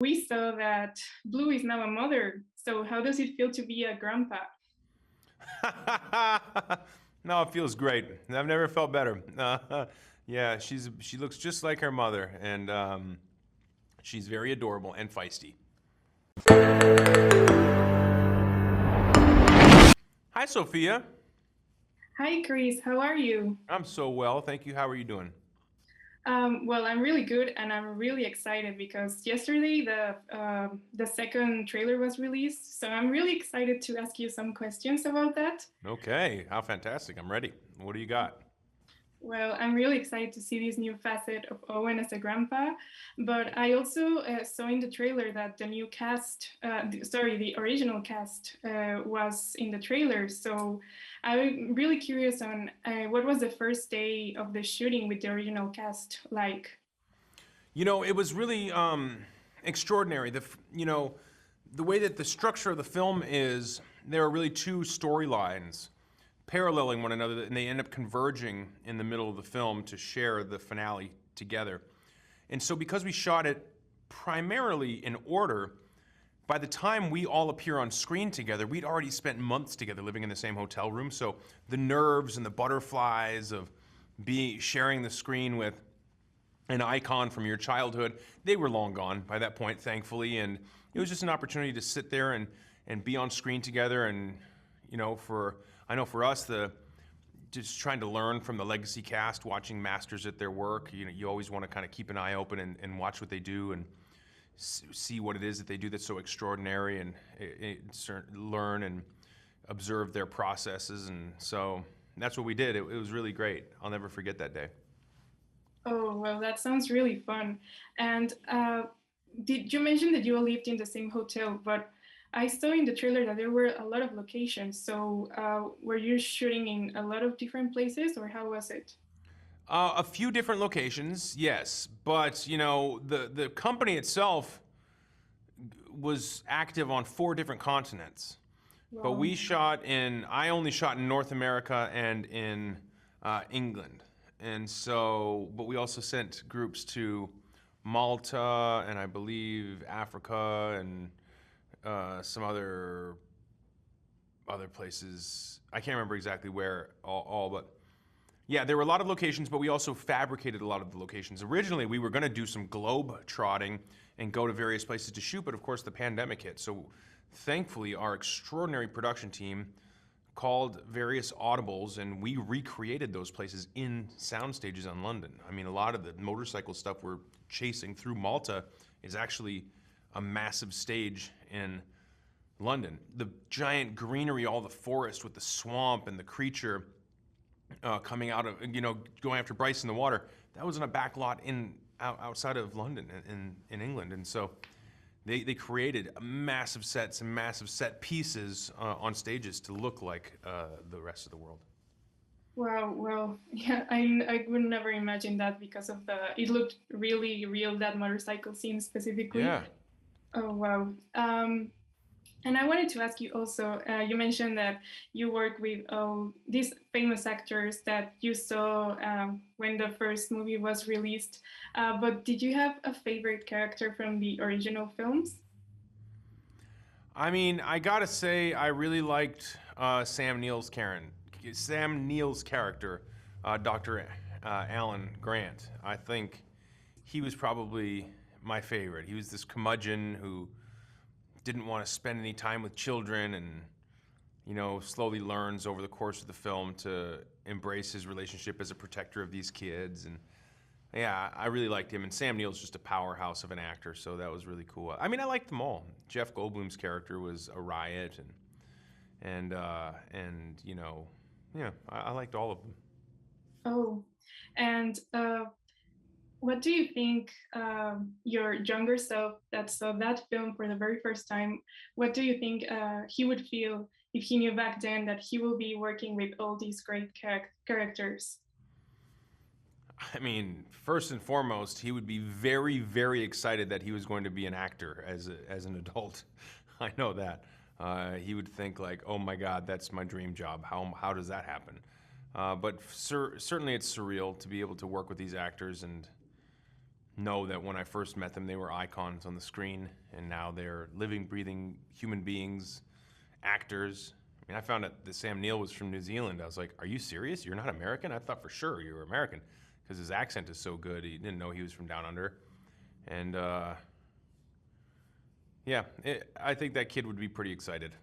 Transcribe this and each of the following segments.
We saw that Blue is now a mother. So how does it feel to be a grandpa? No, it feels great. I've never felt better. Yeah, she looks just like her mother, and she's very adorable and feisty. Hi, Sophia. Hi, Chris. How are you? I'm so well, thank you. How are you doing? Well, I'm really good, and I'm really excited because yesterday the second trailer was released. So I'm really excited to ask you some questions about that. Okay, how fantastic. I'm ready. What do you got? Well, I'm really excited to see this new facet of Owen as a grandpa, but I also saw in the trailer that the new cast, the original cast, was in the trailer. So I'm really curious on what was the first day of the shooting with the original cast like? You know, it was really extraordinary. The way that the structure of the film is, there are really two storylines paralleling one another, and they end up converging in the middle of the film to share the finale together. And so, because we shot it primarily in order, by the time we all appear on screen together, we'd already spent months together living in the same hotel room. So the nerves and the butterflies of sharing the screen with an icon from your childhood, they were long gone by that point, thankfully. And it was just an opportunity to sit there and be on screen together. And, I know for us, just trying to learn from the legacy cast, watching masters at their work, you always want to kind of keep an eye open and watch what they do and see what it is that they do that's so extraordinary, and learn and observe their processes. And so that's what we did. It was really great. I'll never forget that day. Oh, well, that sounds really fun. And did you mention that you all lived in the same hotel? But I saw in the trailer that there were a lot of locations. So were you shooting in a lot of different places, or how was it? A few different locations, yes, but the company itself was active on 4 different continents. But Wow. I only shot in North America and in England. And so, but we also sent groups to Malta and I believe Africa and some other places. I can't remember exactly where all, but yeah, there were a lot of locations, but we also fabricated a lot of the locations. Originally, we were going to do some globe trotting and go to various places to shoot, but of course the pandemic hit. So thankfully, our extraordinary production team called various audibles, and we recreated those places in sound stages in London. I mean, a lot of the motorcycle stuff we're chasing through Malta is actually a massive stage in London. The giant greenery, all the forest with the swamp and the creature coming out of, going after Bryce in the water, that was in a back lot outside of London in England. And so they created massive sets and massive set pieces on stages to look like the rest of the world. Wow, well, yeah, I would never imagine that because of it looked really real, that motorcycle scene specifically. Yeah. Oh, wow. And I wanted to ask you also, you mentioned that you work with these famous actors that you saw when the first movie was released. But did you have a favorite character from the original films? I mean, I gotta say, I really liked Sam Neill's character, Dr. Alan Grant. I think he was probably my favorite. He was this curmudgeon who didn't want to spend any time with children, and slowly learns over the course of the film to embrace his relationship as a protector of these kids. And yeah, I really liked him. And Sam Neill's just a powerhouse of an actor, so that was really cool. I mean, I liked them all. Jeff Goldblum's character was a riot, and yeah, I liked all of them. Oh, and what do you think your younger self that saw that film for the very first time, what do you think he would feel if he knew back then that he will be working with all these great characters? I mean, first and foremost, he would be very, very excited that he was going to be an actor as an adult. I know that. He would think like, "Oh my God, that's my dream job. How does that happen?" But certainly, it's surreal to be able to work with these actors, and know that when I first met them, they were icons on the screen, and now they're living, breathing human beings, actors. I mean, I found out that Sam Neill was from New Zealand. I was like, "Are you serious? You're not American?" I thought for sure you were American because his accent is so good. He didn't know he was from down under, and yeah, I think that kid would be pretty excited.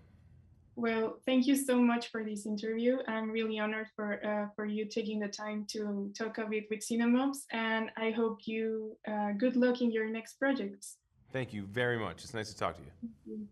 Well, thank you so much for this interview. I'm really honored for you taking the time to talk of it with CineMovs, and I hope you good luck in your next projects. Thank you very much. It's nice to talk to you. Thank you.